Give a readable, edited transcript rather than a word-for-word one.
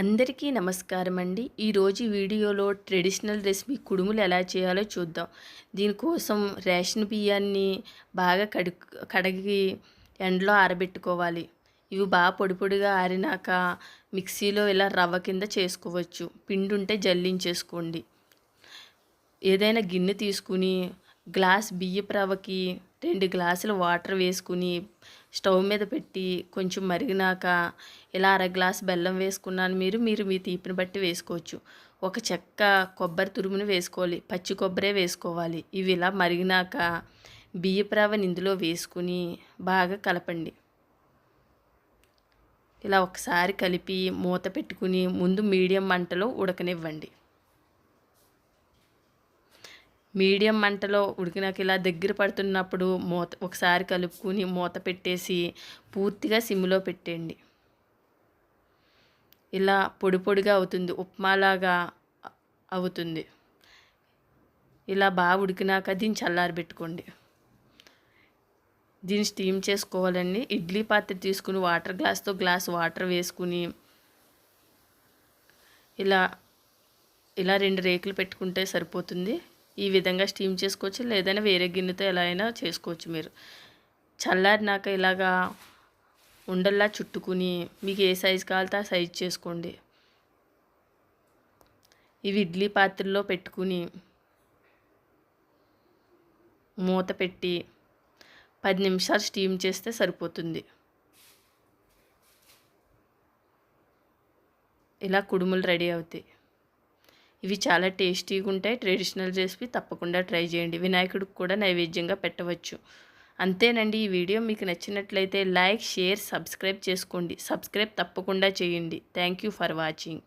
అందరికీ నమస్కారం అండి. ఈరోజు వీడియోలో ట్రెడిషనల్ రెసిపీ కుడుములు ఎలా చేయాలో చూద్దాం. దీనికోసం రేషన్ బియ్యాన్ని బాగా కడిగి ఎండలో ఆరబెట్టుకోవాలి. ఇవి బాగా పొడి పొడిగా ఆరినాక మిక్సీలో ఇలా రవ్వ కింద చేసుకోవచ్చు. పిండి ఉంటే జల్లించేసుకోండి. ఏదైనా గిన్నె తీసుకుని గ్లాస్ బియ్యపు రవ్వకి 2 గ్లాసుల వాటర్ వేసుకుని స్టవ్ మీద పెట్టి కొంచెం మరిగినాక ఇలా అర గ్లాస్ బెల్లం వేసుకున్నాను. మీరు మీ తీపిని బట్టి వేసుకోవచ్చు. ఒక చెక్క కొబ్బరి తురుమును వేసుకోవాలి. పచ్చి కొబ్బరే వేసుకోవాలి. ఇవి ఇలా మరిగినాక బియ్యపు రవ్వని ఇందులో వేసుకుని బాగా కలపండి. ఇలా ఒకసారి కలిపి మూత పెట్టుకుని ముందు మీడియం మంటలో ఉడకనివ్వండి. మీడియం మంటలో ఉడికినాక ఇలా దగ్గర పడుతున్నప్పుడు ఒకసారి కలుపుకుని మూత పెట్టేసి పూర్తిగా సిమ్లో పెట్టండి. ఇలా పొడి పొడిగా అవుతుంది, ఉప్మాలాగా అవుతుంది. ఇలా బాగా ఉడికినాక దీన్ని చల్లారబెట్టుకోండి. దీన్ని స్టీమ్ చేసుకోవాలండి. ఇడ్లీ పాత్ర తీసుకుని గ్లాస్తో గ్లాస్ వాటర్ వేసుకుని ఇలా 2 రేకులు పెట్టుకుంటే సరిపోతుంది. ఈ విధంగా స్టీమ్ చేసుకోవచ్చు, లేదైనా వేరే గిన్నెతో ఎలా అయినా చేసుకోవచ్చు. మీరు చల్లారినాక ఇలాగా ఉండల్లా చుట్టుకుని మీకు ఏ సైజు కావాలితే ఆ సైజు చేసుకోండి. ఇవి ఇడ్లీ పాత్రలో పెట్టుకుని మూత పెట్టి 10 నిమిషాలు స్టీమ్ చేస్తే సరిపోతుంది. ఇలా కుడుములు రెడీ అవుతాయి. ఇవి చాలా టేస్టీగా ఉంటాయి. ట్రెడిషనల్ రెసిపీ తప్పకుండా ట్రై చేయండి. వినాయకుడికి కూడా నైవేద్యంగా పెట్టవచ్చు. అంతేనండి. ఈ వీడియో మీకు నచ్చినట్లయితే లైక్, షేర్, సబ్స్క్రైబ్ చేసుకోండి. సబ్స్క్రైబ్ తప్పకుండా చేయండి. Thank you for watching.